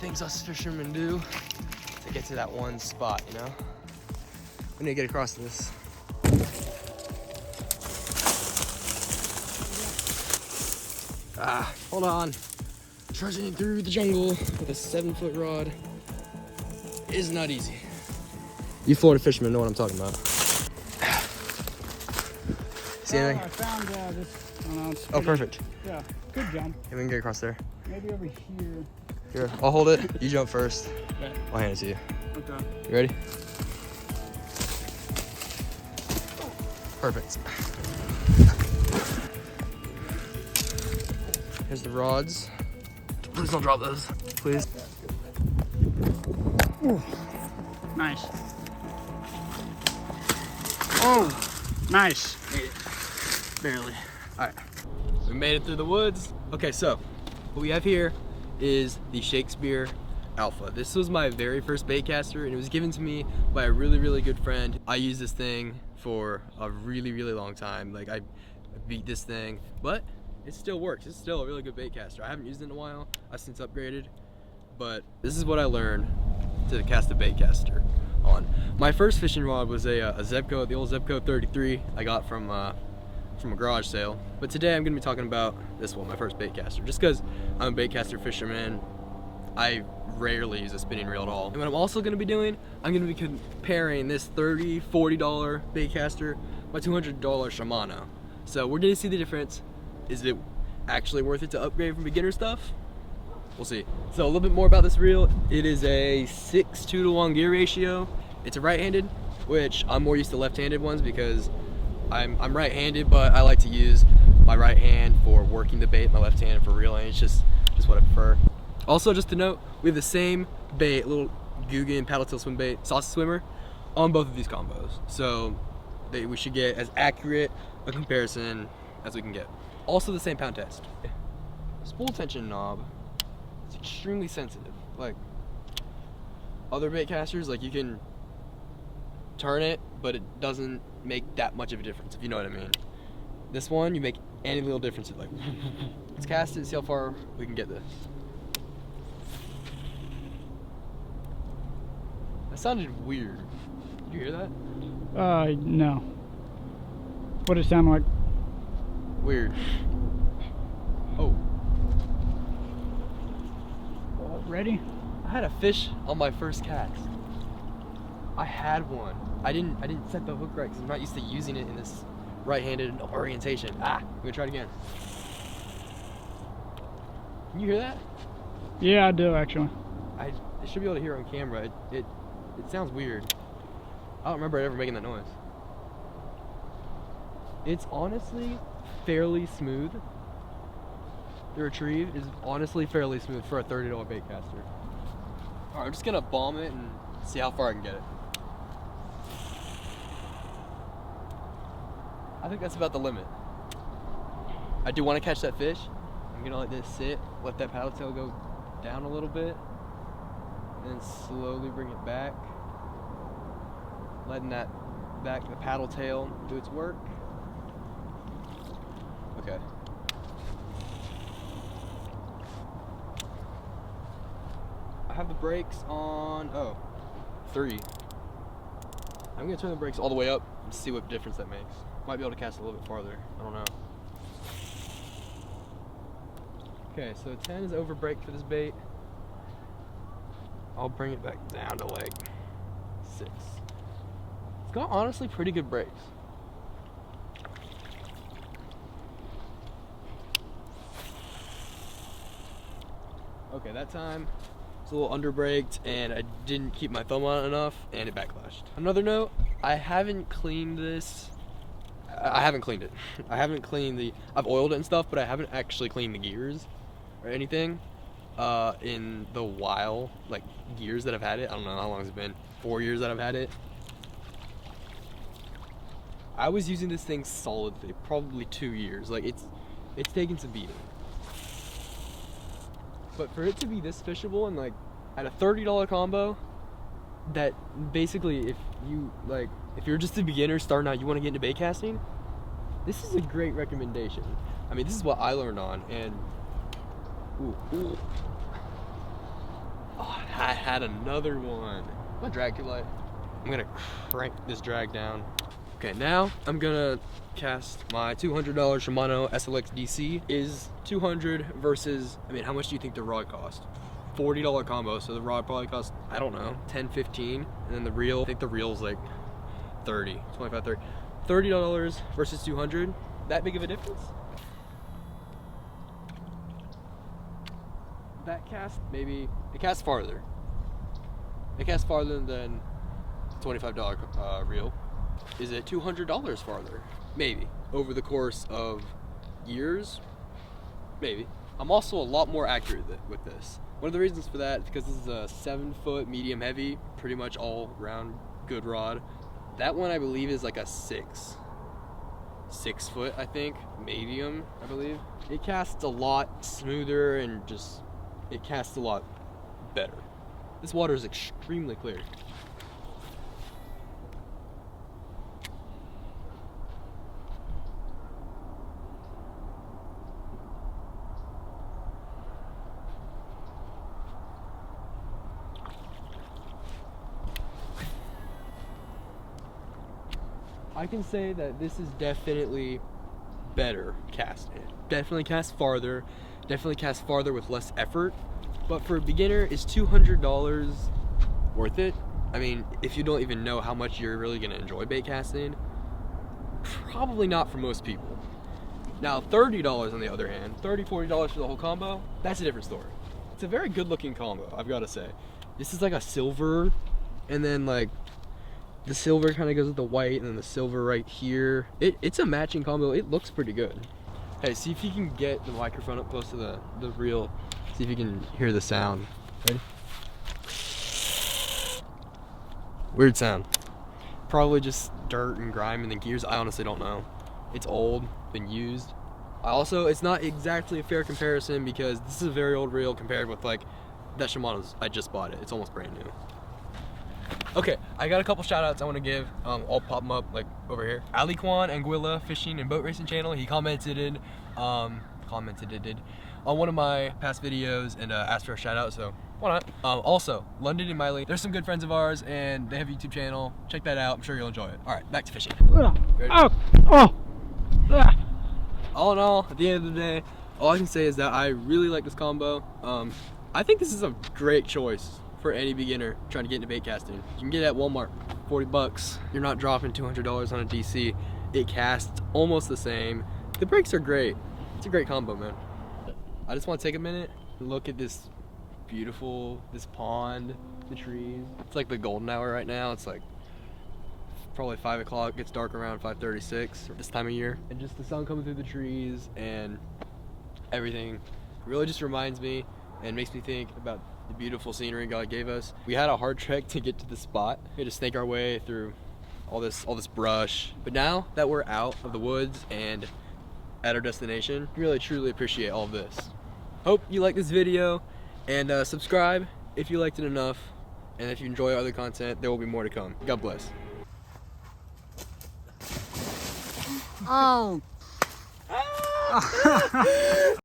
things us fishermen do to get to that one spot, you know? We need to get across this. Hold on. Trudging through the jungle with a 7-foot rod is not easy. You Florida fishermen know what I'm talking about. See anything? I found this. Oh, perfect. Yeah, good jump. Yeah, we can get across there. Maybe over here. Here, I'll hold it. You jump first. Okay. I'll hand it to you. Okay. You ready? Perfect. Here's the rods. Please don't drop those, please. Ooh. Nice. Oh, nice. Made it. Barely. All right. We made it through the woods. Okay, so what we have here is the Shakespeare Alpha. This was my very first baitcaster, and it was given to me by a really, really good friend. I used this thing for a really, really long time. Like, I beat this thing, but it still works. It's still a really good baitcaster. I haven't used it in a while. I've since upgraded, but this is what I learned to cast a baitcaster on. My first fishing rod was a Zebco, the old Zebco 33 I got from a garage sale. But today I'm gonna be talking about this one, my first baitcaster. Just because I'm a baitcaster fisherman, I rarely use a spinning reel at all. And what I'm also gonna be doing, I'm gonna be comparing this $30, $40 baitcaster, my $200 Shimano. So we're gonna see the difference. Is it actually worth it to upgrade from beginner stuff? We'll see. So a little bit more about this reel. It is a 6:2 gear ratio. It's a right-handed, which I'm more used to left-handed ones because I'm right-handed, but I like to use my right hand for working the bait, my left hand for reeling. It's just what I prefer. Also, just to note, we have the same bait, little Guggen paddle tail swim bait, sausage swimmer, on both of these combos. So we should get as accurate a comparison as we can get. Also the same pound test. Spool tension knob, it's extremely sensitive. Like other bait casters, like you can turn it, but it doesn't make that much of a difference, if you know what I mean. This one, you make any little difference. Like, let's cast it, see how far we can get this. That sounded weird. Did you hear that? No. What did it sound like? Weird. Oh. Ready? I had a fish on my first cast. I had one. I didn't set the hook right because I'm not used to using it in this right-handed orientation. I'm gonna try it again. Can you hear that? Yeah, I do actually. I should be able to hear it on camera. It sounds weird. I don't remember ever making that noise. It's honestly fairly smooth. The retrieve is honestly fairly smooth for a $30 baitcaster. Alright, I'm just gonna bomb it and see how far I can get it. I think that's about the limit. I do want to catch that fish. I'm gonna let this sit, let that paddle tail go down a little bit, and then slowly bring it back. Letting the paddle tail do its work. Okay. I have the brakes on, 3. I'm gonna turn the brakes all the way up and see what difference that makes. Might be able to cast a little bit farther, I don't know. Okay, so 10 is over brake for this bait. I'll bring it back down to like 6. It's got honestly pretty good brakes. Okay, that time it's a little under braked and I didn't keep my thumb on it enough and it backlashed. Another note, I haven't cleaned this. I haven't cleaned it. I haven't cleaned I've oiled it and stuff, but I haven't actually cleaned the gears or anything in the years that I've had it. I don't know how long it's been. 4 years that I've had it. I was using this thing solidly, probably 2 years. Like it's taken some beating. But for it to be this fishable and like at a $30 combo, that basically if you're just a beginner starting out, you want to get into bait casting, this is a great recommendation. I mean, this is what I learned on, and ooh. Oh, I had another one. My drag too light. I'm gonna crank this drag down. Okay, now I'm gonna cast my $200 Shimano SLX DC. Is 200 versus, I mean, how much do you think the rod cost? $40 combo, so the rod probably costs, I don't know, 10, 15. And then the reel, I think the reel's like 30, 25, 30. $30 versus 200, that big of a difference? That cast, maybe, it casts farther. It casts farther than $25 reel. Is it $200 farther? Maybe. Over the course of years? Maybe. I'm also a lot more accurate with this. One of the reasons for that is because this is a 7-foot medium heavy, pretty much all round good rod. That one I believe is like a 6 foot, I think, medium, I believe. It casts a lot smoother and just, it casts a lot better. This water is extremely clear. I can say that this is definitely better casting. Definitely casts farther with less effort. But for a beginner, is $200 worth it? I mean, if you don't even know how much you're really gonna enjoy bait casting, probably not for most people. Now, $30 on the other hand, $30, $40 for the whole combo, that's a different story. It's a very good looking combo, I've gotta say. This is like a silver, and then like, the silver kind of goes with the white, and then the silver right here. It's a matching combo. It looks pretty good. Hey, see if you can get the microphone up close to the reel. See if you can hear the sound. Ready? Weird sound. Probably just dirt and grime in the gears. I honestly don't know. It's old, been used. It's not exactly a fair comparison because this is a very old reel compared with like that Shimano's. I just bought it. It's almost brand new. Okay, I got a couple shout outs I want to give. I'll pop them up like over here. Ali Kwan Anguilla Fishing and Boat Racing channel. He commented on one of my past videos and asked for a shout out, so why not? Also, London and Miley, they're some good friends of ours and they have a YouTube channel. Check that out. I'm sure you'll enjoy it. All right, back to fishing. Ready? All in all, at the end of the day, all I can say is that I really like this combo. I think this is a great choice for any beginner trying to get into bait casting. You can get it at Walmart, 40 bucks. You're not dropping $200 on a DC. It casts almost the same. The brakes are great. It's a great combo, man. I just want to take a minute and look at this this pond, the trees. It's like the golden hour right now. It's like probably 5 o'clock. It gets dark around 5:36 this time of year. And just the sun coming through the trees and everything really just reminds me and makes me think about the beautiful scenery God gave us. We had a hard trek to get to the spot. We had to snake our way through all this brush. But now that we're out of the woods and at our destination, really truly appreciate all of this. Hope you like this video and subscribe if you liked it enough. And if you enjoy other content, there will be more to come. God bless. Oh.